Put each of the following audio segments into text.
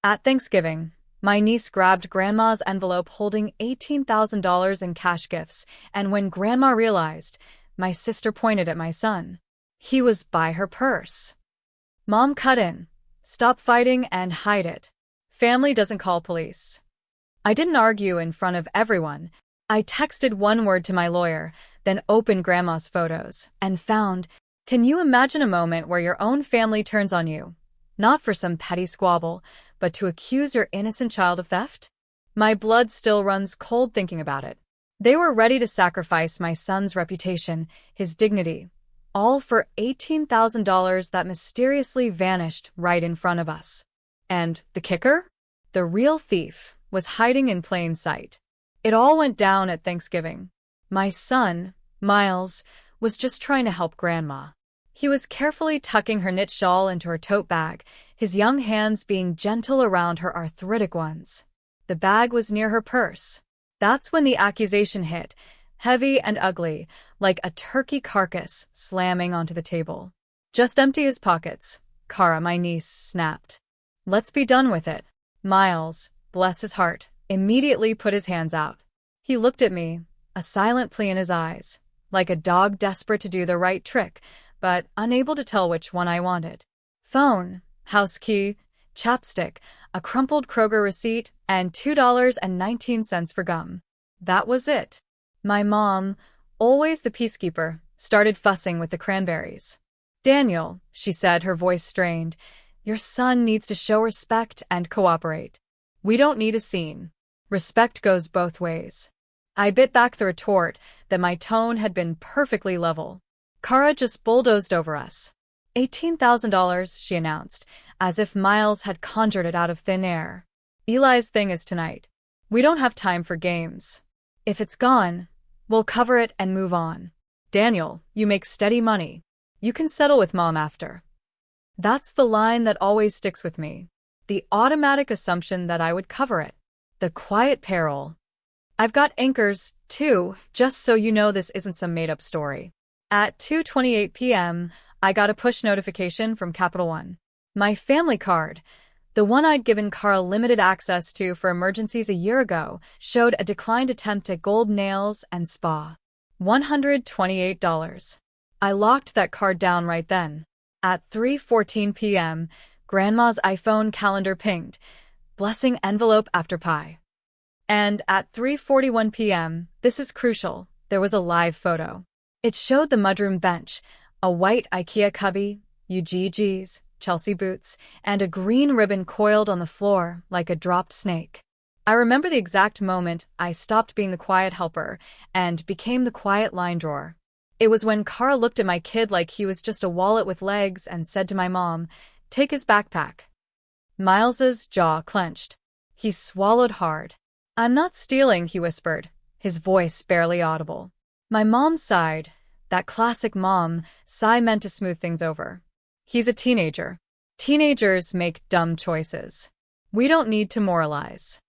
At Thanksgiving, my niece grabbed Grandma's envelope holding $18,000 in cash gifts, and when Grandma realized, my sister pointed at my son. He was by her purse. Mom cut in. Stop fighting and hide it. Family doesn't call police. I didn't argue in front of everyone. I texted one word to my lawyer, then opened Grandma's photos, and found, can you imagine a moment where your own family turns on you? Not for some petty squabble, but to accuse your innocent child of theft? My blood still runs cold thinking about it. They were ready to sacrifice my son's reputation, his dignity, all for $18,000 that mysteriously vanished right in front of us. And the kicker? The real thief was hiding in plain sight. It all went down at Thanksgiving. My son, Miles, was just trying to help Grandma. He was carefully tucking her knit shawl into her tote bag, his young hands being gentle around her arthritic ones. The bag was near her purse. That's when the accusation hit, heavy and ugly, like a turkey carcass slamming onto the table. Just empty his pockets, Kara, my niece, snapped. Let's be done with it. Miles, bless his heart, immediately put his hands out. He looked at me, a silent plea in his eyes, like a dog desperate to do the right trick, but unable to tell which one I wanted. Phone, house key, chapstick, a crumpled Kroger receipt, and $2.19 for gum. That was it. My mom, always the peacekeeper, started fussing with the cranberries. Daniel, she said, her voice strained, your son needs to show respect and cooperate. We don't need a scene. Respect goes both ways. I bit back the retort that my tone had been perfectly level. Kara just bulldozed over us. $18,000, she announced, as if Miles had conjured it out of thin air. Eli's thing is tonight. We don't have time for games. If it's gone, we'll cover it and move on. Daniel, you make steady money. You can settle with Mom after. That's the line that always sticks with me. The automatic assumption that I would cover it. The quiet peril. I've got anchors, too, just so you know this isn't some made-up story. At 2:28 p.m., I got a push notification from Capital One. My family card, the one I'd given Carl limited access to for emergencies a year ago, showed a declined attempt at gold nails and spa. $128. I locked that card down right then. At 3:14 p.m., Grandma's iPhone calendar pinged, blessing envelope after pie. And at 3:41 p.m., this is crucial, there was a live photo. It showed the mudroom bench, a white IKEA cubby, UGGs, Chelsea boots, and a green ribbon coiled on the floor like a dropped snake. I remember the exact moment I stopped being the quiet helper and became the quiet line drawer. It was when Carl looked at my kid like he was just a wallet with legs and said to my mom, "Take his backpack." Miles's jaw clenched. He swallowed hard. "I'm not stealing," he whispered, his voice barely audible. My mom sighed. That classic mom sigh meant to smooth things over. He's a teenager. Teenagers make dumb choices. We don't need to moralize.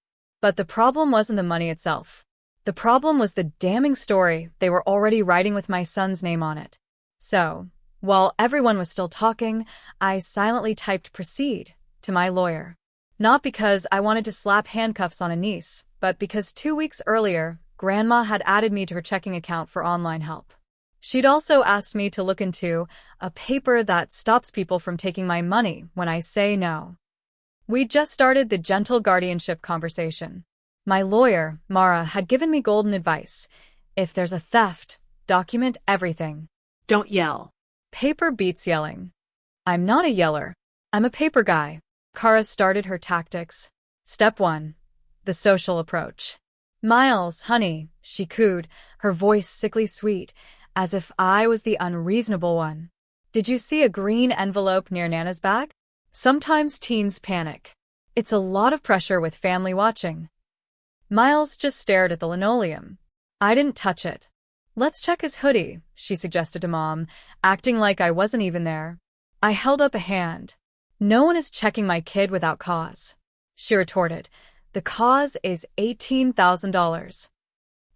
But the problem wasn't the money itself. The problem was the damning story they were already writing with my son's name on it. So, while everyone was still talking, I silently typed proceed to my lawyer. Not because I wanted to slap handcuffs on a niece, but because 2 weeks earlier, Grandma had added me to her checking account for online help. She'd also asked me to look into a paper that stops people from taking my money when I say no. We'd just started the gentle guardianship conversation. My lawyer, Mara, had given me golden advice. If there's a theft, document everything. Don't yell. Paper beats yelling. I'm not a yeller. I'm a paper guy. Kara started her tactics. Step 1. The social approach. Miles, honey, she cooed, her voice sickly sweet, as if I was the unreasonable one. Did you see a green envelope near Nana's bag? Sometimes teens panic. It's a lot of pressure with family watching. Miles just stared at the linoleum. I didn't touch it. Let's check his hoodie, she suggested to Mom, acting like I wasn't even there. I held up a hand. No one is checking my kid without cause, she retorted. The cause is $18,000.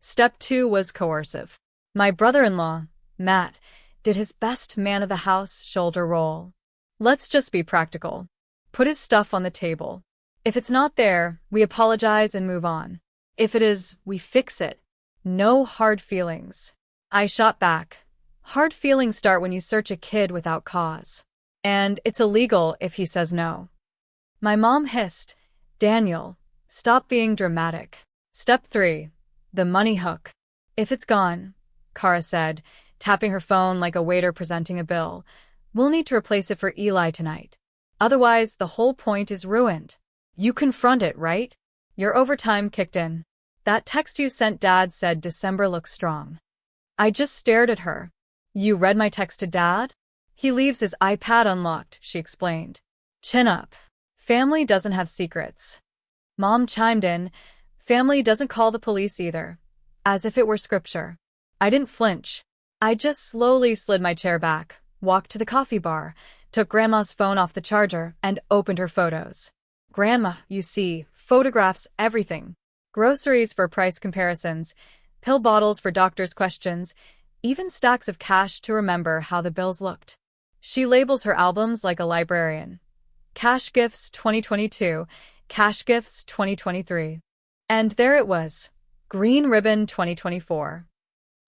Step 2 was coercive. My brother-in-law, Matt, did his best man of the house shoulder roll. Let's just be practical. Put his stuff on the table. If it's not there, we apologize and move on. If it is, we fix it. No hard feelings. I shot back. Hard feelings start when you search a kid without cause. And it's illegal if he says no. My mom hissed, Daniel, stop being dramatic. Step 3. The money hook. If it's gone, Kara said, tapping her phone like a waiter presenting a bill, we'll need to replace it for Eli tonight. Otherwise, the whole point is ruined. You confront it, right? Your overtime kicked in. That text you sent Dad said December looks strong. I just stared at her. You read my text to Dad? He leaves his iPad unlocked, she explained. Chin up. Family doesn't have secrets. Mom chimed in, family doesn't call the police either. As if it were scripture. I didn't flinch. I just slowly slid my chair back, walked to the coffee bar, took Grandma's phone off the charger, and opened her photos. Grandma, you see, photographs everything. Groceries for price comparisons, pill bottles for doctor's questions, even stacks of cash to remember how the bills looked. She labels her albums like a librarian. Cash Gifts 2022, Cash Gifts 2023. And there it was. Green Ribbon 2024.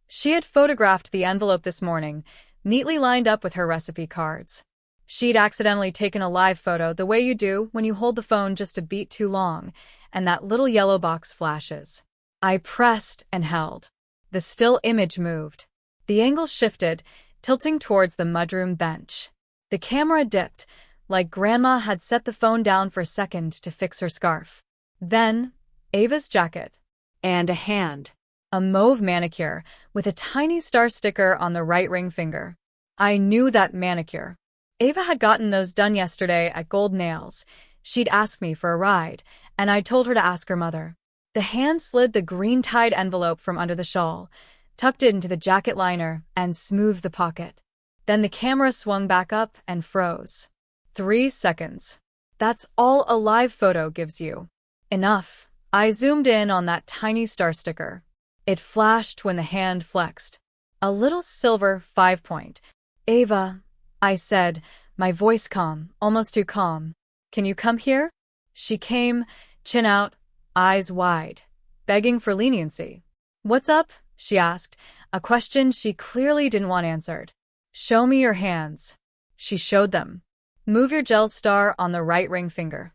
She had photographed the envelope this morning, neatly lined up with her recipe cards. She'd accidentally taken a live photo the way you do when you hold the phone just a beat too long, and that little yellow box flashes. I pressed and held. The still image moved. The angle shifted, tilting towards the mudroom bench. The camera dipped, like Grandma had set the phone down for a second to fix her scarf. Then, Ava's jacket. And a hand. A mauve manicure, with a tiny star sticker on the right ring finger. I knew that manicure. Ava had gotten those done yesterday at Gold Nails. She'd asked me for a ride, and I told her to ask her mother. The hand slid the green-tied envelope from under the shawl, tucked it into the jacket liner, and smoothed the pocket. Then the camera swung back up and froze. 3 seconds. That's all a live photo gives you. Enough. I zoomed in on that tiny star sticker. It flashed when the hand flexed. A little silver 5-point. Ava, I said, my voice calm, almost too calm. Can you come here? She came, chin out, eyes wide, begging for leniency. What's up? She asked, a question she clearly didn't want answered. Show me your hands. She showed them. Move your gel star on the right ring finger.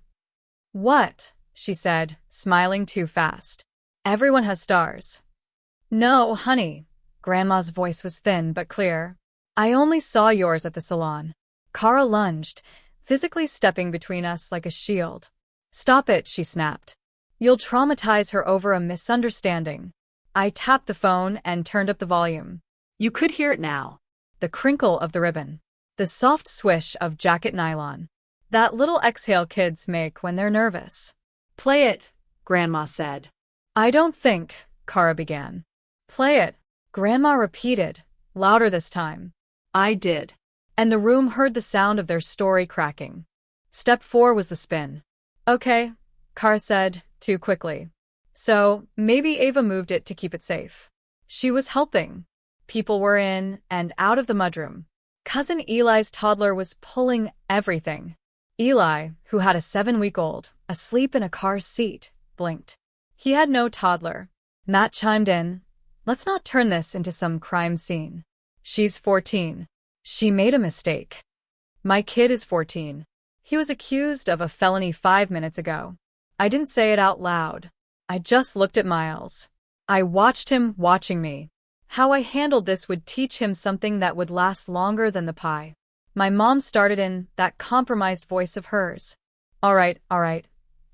What? She said, smiling too fast. Everyone has stars. No, honey. Grandma's voice was thin but clear. I only saw yours at the salon. Kara lunged, physically stepping between us like a shield. Stop it, she snapped. You'll traumatize her over a misunderstanding. I tapped the phone and turned up the volume. You could hear it now. The crinkle of the ribbon. The soft swish of jacket nylon. That little exhale kids make when they're nervous. Play it, Grandma said. I don't think, Kara began. Play it, Grandma repeated, louder this time. I did. And the room heard the sound of their story cracking. Step 4 was the spin. Okay, Kara said, too quickly. So, maybe Ava moved it to keep it safe. She was helping. People were in and out of the mudroom. Cousin Eli's toddler was pulling everything. Eli, who had a 7-week-old, asleep in a car seat, blinked. He had no toddler. Matt chimed in. Let's not turn this into some crime scene. She's 14. She made a mistake. My kid is 14. He was accused of a felony 5 minutes ago. I didn't say it out loud. I just looked at Miles. I watched him watching me. How I handled this would teach him something that would last longer than the pie. My mom started in that compromised voice of hers. All right,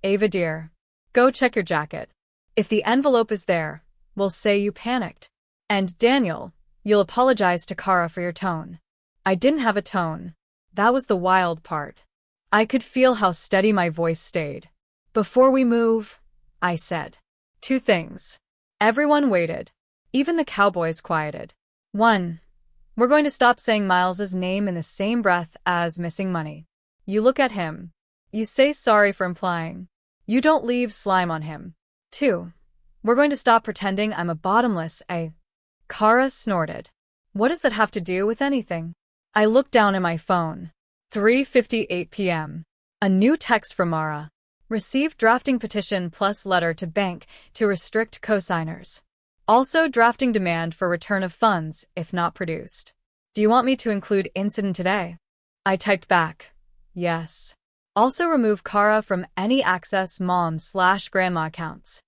Ava dear. Go check your jacket. If the envelope is there, we'll say you panicked. And Daniel, you'll apologize to Kara for your tone. I didn't have a tone. That was the wild part. I could feel how steady my voice stayed. Before we move, I said. 2 things. Everyone waited. Even the cowboys quieted. 1. We're going to stop saying Miles's name in the same breath as missing money. You look at him. You say sorry for implying. You don't leave slime on him. 2. We're going to stop pretending I'm a bottomless A. Kara snorted. What does that have to do with anything? I looked down at my phone. 3:58 p.m. A new text from Mara. Received drafting petition plus letter to bank to restrict cosigners. Also drafting demand for return of funds if not produced. Do you want me to include incident today? I typed back, yes. Also remove Kara from any Access mom/grandma accounts.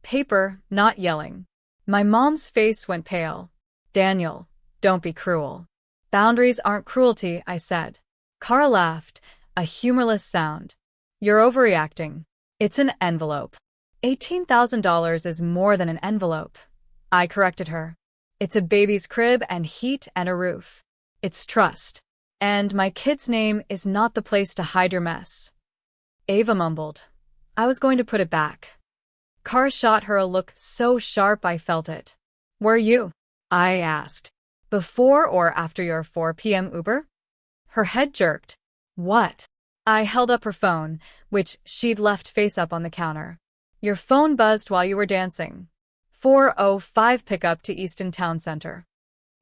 Paper, not yelling. My mom's face went pale. Daniel, don't be cruel. Boundaries aren't cruelty, I said. Kara laughed, a humorless sound. You're overreacting. It's an envelope. $18,000 is more than an envelope. I corrected her. It's a baby's crib and heat and a roof. It's trust. And my kid's name is not the place to hide your mess. Ava mumbled. I was going to put it back. Kara shot her a look so sharp I felt it. Were you? I asked. Before or after your 4 p.m. Uber? Her head jerked. What? I held up her phone, which she'd left face up on the counter. Your phone buzzed while you were dancing. 4:05 pickup to Easton Town Center.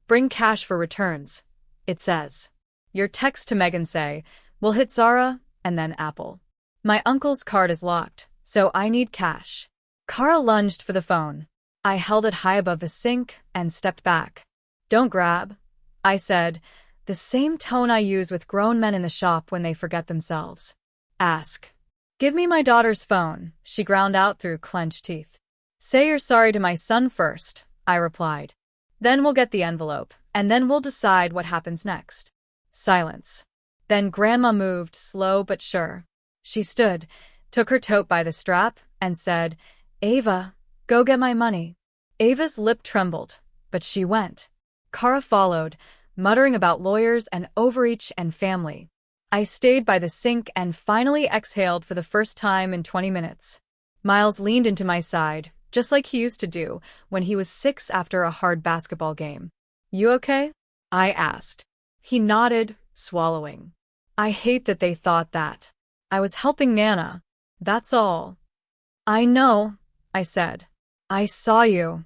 Bring cash for returns, it says. Your text to Megan say, we'll hit Zara and then Apple. My uncle's card is locked, so I need cash. Kara lunged for the phone. I held it high above the sink and stepped back. Don't grab, I said, the same tone I use with grown men in the shop when they forget themselves. Ask. Give me my daughter's phone, she ground out through clenched teeth. Say you're sorry to my son first, I replied. Then we'll get the envelope, and then we'll decide what happens next. Silence. Then Grandma moved, slow but sure. She stood, took her tote by the strap, and said, Ava, go get my money. Ava's lip trembled, but she went. Kara followed, muttering about lawyers and overreach and family. I stayed by the sink and finally exhaled for the first time in 20 minutes. Miles leaned into my side, just like he used to do when he was 6 after a hard basketball game. You okay? I asked. He nodded, swallowing. I hate that they thought that. I was helping Nana. That's all. I know, I said. I saw you.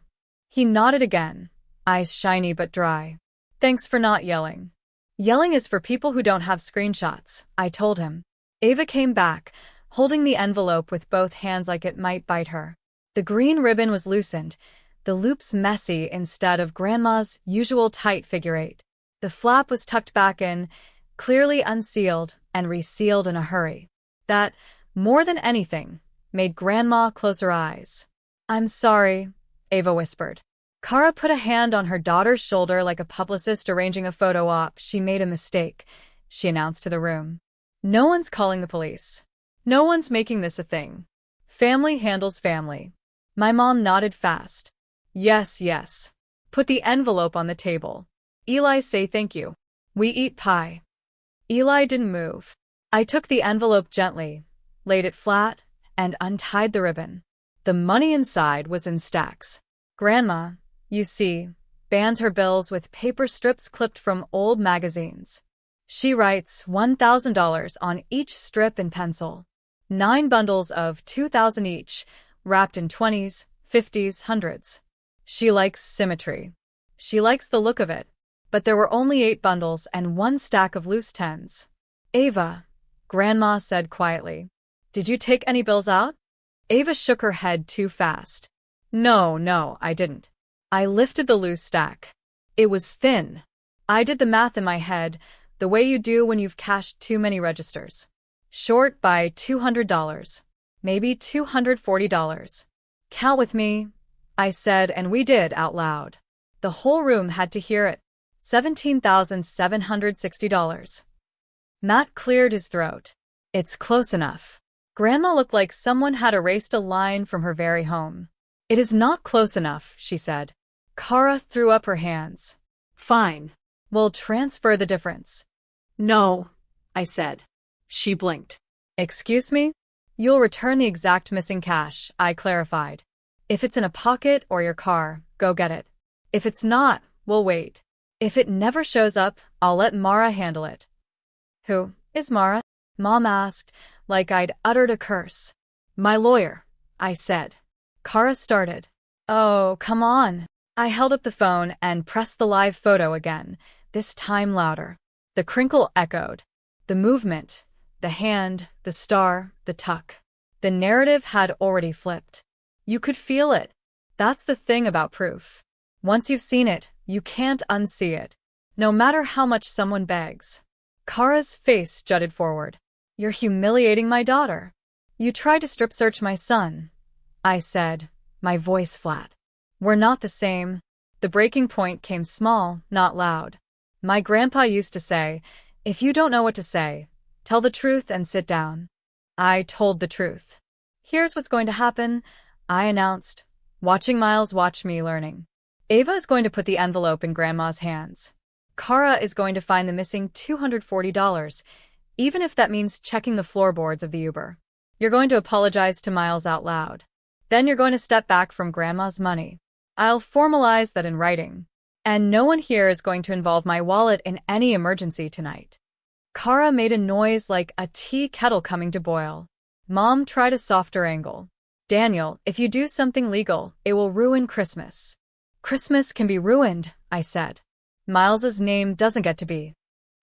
He nodded again, eyes shiny but dry. Thanks for not yelling. Yelling is for people who don't have screenshots, I told him. Ava came back, holding the envelope with both hands like it might bite her. The green ribbon was loosened, the loops messy instead of Grandma's usual tight figure eight. The flap was tucked back in, clearly unsealed and resealed in a hurry. That, more than anything, made Grandma close her eyes. I'm sorry, Ava whispered. Kara put a hand on her daughter's shoulder like a publicist arranging a photo op. She made a mistake, she announced to the room. No one's calling the police. No one's making this a thing. Family handles family. My mom nodded fast. Yes, yes. Put the envelope on the table. Eli, say thank you. We eat pie. Eli didn't move. I took the envelope gently, laid it flat, and untied the ribbon. The money inside was in stacks. Grandma, you see, bans her bills with paper strips clipped from old magazines. She writes $1,000 on each strip in pencil. 9 bundles of $2,000 each, wrapped in 20s, 50s, 100s. She likes symmetry. She likes the look of it. But there were only 8 bundles and 1 stack of loose 10s. Ava, Grandma said quietly. Did you take any bills out? Ava shook her head too fast. No, I didn't. I lifted the loose stack. It was thin. I did the math in my head, the way you do when you've cashed too many registers. Short by $200. Maybe $240. Count with me, I said, and we did out loud. The whole room had to hear it. $17,760. Matt cleared his throat. It's close enough. Grandma looked like someone had erased a line from her very home. It is not close enough, she said. Kara threw up her hands. Fine. We'll transfer the difference. No, I said. She blinked. Excuse me? You'll return the exact missing cash, I clarified. If it's in a pocket or your car, go get it. If it's not, we'll wait. If it never shows up, I'll let Mara handle it. Who is Mara? Mom asked, like I'd uttered a curse. My lawyer, I said. Kara started. Oh, come on. I held up the phone and pressed the live photo again, this time louder. The crinkle echoed. The movement, the hand, the star, the tuck. The narrative had already flipped. You could feel it. That's the thing about proof. Once you've seen it, you can't unsee it, no matter how much someone begs. Kara's face jutted forward. You're humiliating my daughter. You tried to strip search my son, I said, my voice flat. We're not the same. The breaking point came small, not loud. My grandpa used to say, if you don't know what to say, tell the truth and sit down. I told the truth. Here's what's going to happen, I announced, watching Miles watch me learning. Ava is going to put the envelope in Grandma's hands. Kara is going to find the missing $240, even if that means checking the floorboards of the Uber. You're going to apologize to Miles out loud. Then you're going to step back from Grandma's money. I'll formalize that in writing. And no one here is going to involve my wallet in any emergency tonight. Kara made a noise like a tea kettle coming to boil. Mom tried a softer angle. Daniel, if you do something legal, it will ruin Christmas. Christmas can be ruined, I said. Miles's name doesn't get to be.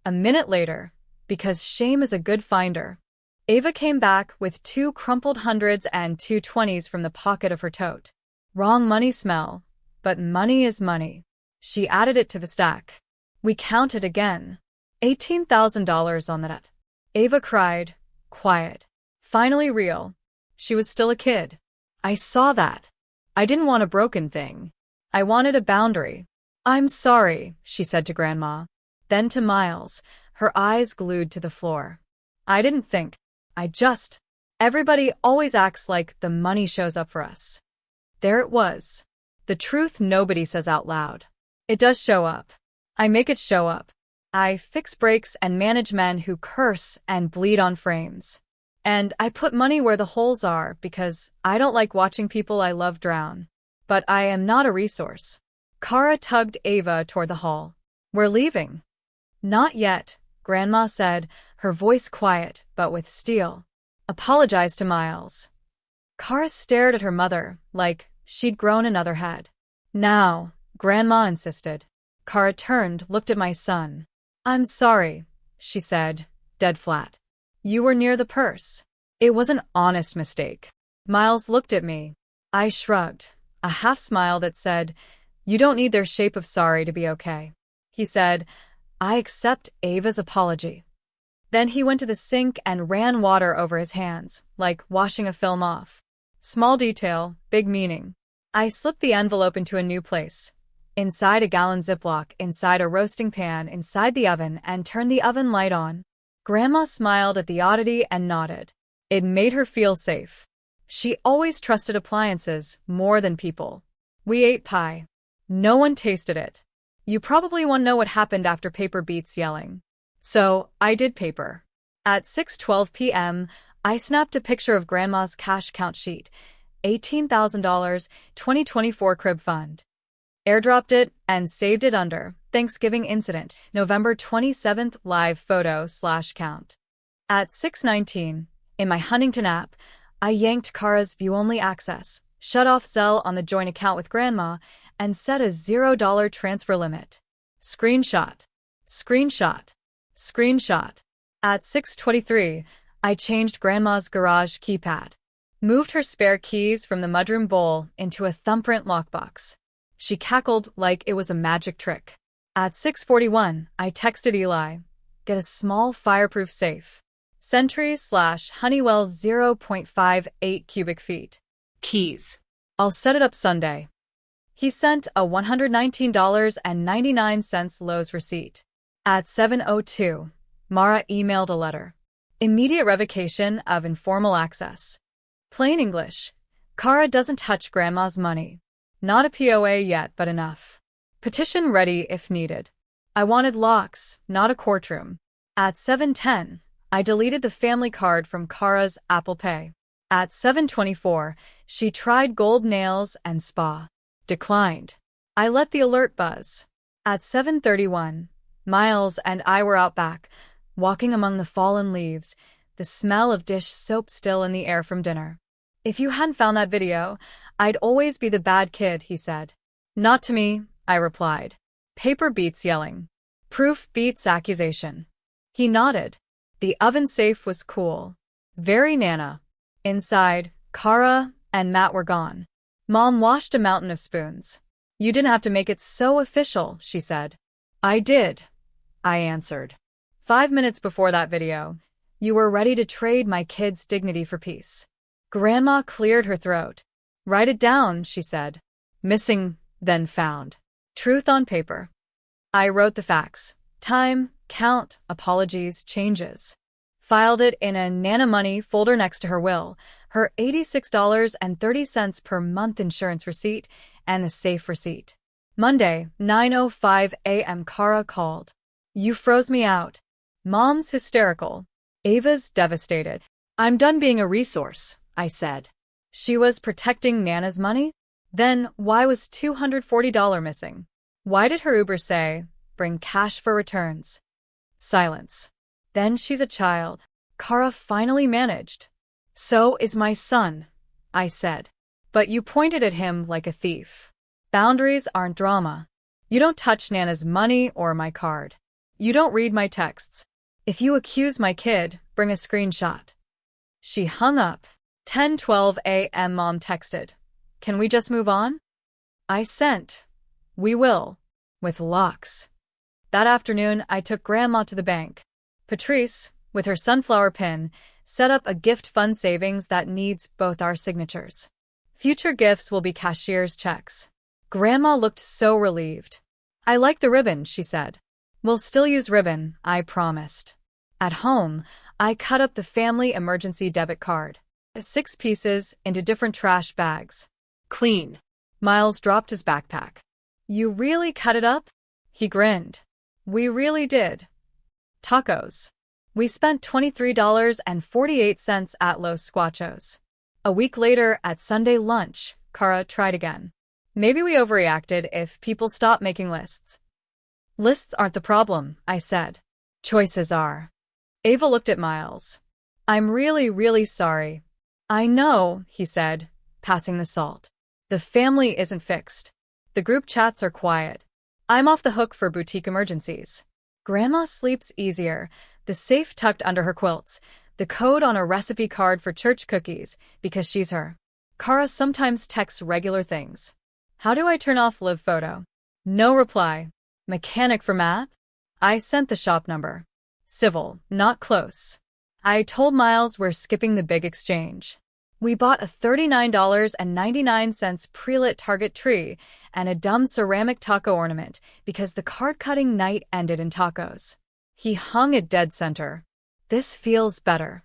A minute later, because shame is a good finder, Ava came back with 2 crumpled hundreds and 2 20s from the pocket of her tote. Wrong money smell, but money is money. She added it to the stack. We counted again. $18,000 on that. Ava cried, quiet. Finally real. She was still a kid. I saw that. I didn't want a broken thing. I wanted a boundary. I'm sorry, she said to Grandma. Then to Miles, her eyes glued to the floor. I didn't think. I just. Everybody always acts like the money shows up for us. There it was. The truth nobody says out loud. It does show up. I make it show up. I fix breaks and manage men who curse and bleed on frames. And I put money where the holes are because I don't like watching people I love drown. But I am not a resource. Kara tugged Ava toward the hall. We're leaving. Not yet, Grandma said, her voice quiet but with steel. Apologize to Miles. Kara stared at her mother like she'd grown another head. Now, Grandma insisted. Kara turned, looked at my son. I'm sorry, she said, dead flat. You were near the purse. It was an honest mistake. Miles looked at me. I shrugged, a half smile that said, you don't need their shape of sorry to be okay. He said, I accept Ava's apology. Then he went to the sink and ran water over his hands, like washing a film off. Small detail, big meaning. I slipped the envelope into a new place. Inside a gallon Ziploc, inside a roasting pan, inside the oven, and turned the oven light on. Grandma smiled at the oddity and nodded. It made her feel safe. She always trusted appliances more than people. We ate pie. No one tasted it. You probably want to know what happened after Paper Beats yelling. So, I did paper. At 6:12 p.m., I snapped a picture of Grandma's cash count sheet. $18,000, 2024 crib fund. Airdropped it and saved it under Thanksgiving incident, November 27th live photo/count. At 6:19, in my Huntington app, I yanked Kara's view-only access, shut off Zelle on the joint account with Grandma, and set a $0 transfer limit. Screenshot. Screenshot. Screenshot. At 6:23, I changed Grandma's garage keypad. Moved her spare keys from the mudroom bowl into a thumbprint lockbox. She cackled like it was a magic trick. At 6:41, I texted Eli, get a small fireproof safe. Sentry/Honeywell 0.58 cubic feet. Keys. I'll set it up Sunday. He sent a $119.99 Lowe's receipt. At 7:02, Mara emailed a letter. Immediate revocation of informal access. Plain English. Kara doesn't touch Grandma's money. Not a POA yet, but enough. Petition ready if needed. I wanted locks, not a courtroom. At 7:10, I deleted the family card from Kara's Apple Pay. At 7:24, she tried gold nails and spa. Declined. I let the alert buzz. At 7:31, Miles and I were out back, walking among the fallen leaves, the smell of dish soap still in the air from dinner. If you hadn't found that video, I'd always be the bad kid, he said. Not to me, I replied. Paper beats yelling. Proof beats accusation. He nodded. The oven safe was cool. Very Nana. Inside, Kara and Matt were gone. Mom washed a mountain of spoons. You didn't have to make it so official, she said. I did, I answered. 5 minutes before that video, you were ready to trade my kids' dignity for peace. Grandma cleared her throat. Write it down, she said. Missing, then found. Truth on paper. I wrote the facts. Time, count, apologies, changes. Filed it in a Nana Money folder next to her will, her $86.30 per month insurance receipt, and the safe receipt. Monday, 9:05 a.m. Kara called. You froze me out. Mom's hysterical. Ava's devastated. I'm done being a resource, I said. She was protecting Nana's money? Then why was $240 missing? Why did her Uber say, bring cash for returns? Silence. Then she's a child. Kara finally managed. So is my son, I said. But you pointed at him like a thief. Boundaries aren't drama. You don't touch Nana's money or my card. You don't read my texts. If you accuse my kid, bring a screenshot. She hung up. 10:12 a.m. Mom texted. Can we just move on? I sent. We will. With locks. That afternoon, I took Grandma to the bank. Patrice, with her sunflower pin, set up a gift fund savings that needs both our signatures. Future gifts will be cashier's checks. Grandma looked so relieved. I like the ribbon, she said. We'll still use ribbon, I promised. At home, I cut up the family emergency debit card. 6 pieces into different trash bags. Clean. Miles dropped his backpack. You really cut it up? He grinned. We really did. Tacos. We spent $23.48 at Los Squachos. A week later, at Sunday lunch, Kara tried again. Maybe we overreacted if people stop making lists. Lists aren't the problem, I said. Choices are. Ava looked at Miles. I'm really sorry. I know, he said, passing the salt. The family isn't fixed. The group chats are quiet. I'm off the hook for boutique emergencies. Grandma sleeps easier, the safe tucked under her quilts, the code on a recipe card for church cookies, because she's her. Kara sometimes texts regular things. How do I turn off live photo? No reply. Mechanic for math? I sent the shop number. Civil, not close. I told Miles we're skipping the big exchange. We bought a $39.99 pre-lit Target tree and a dumb ceramic taco ornament because the card-cutting night ended in tacos. He hung at dead center. This feels better.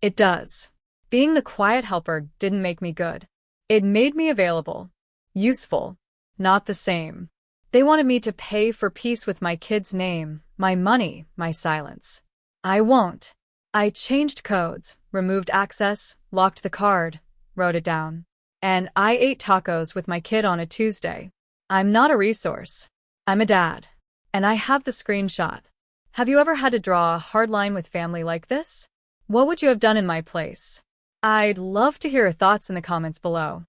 It does. Being the quiet helper didn't make me good. It made me available. Useful. Not the same. They wanted me to pay for peace with my kid's name, my money, my silence. I won't. I changed codes, removed access, locked the card, wrote it down. And I ate tacos with my kid on a Tuesday. I'm not a resource. I'm a dad. And I have the screenshot. Have you ever had to draw a hard line with family like this? What would you have done in my place? I'd love to hear your thoughts in the comments below.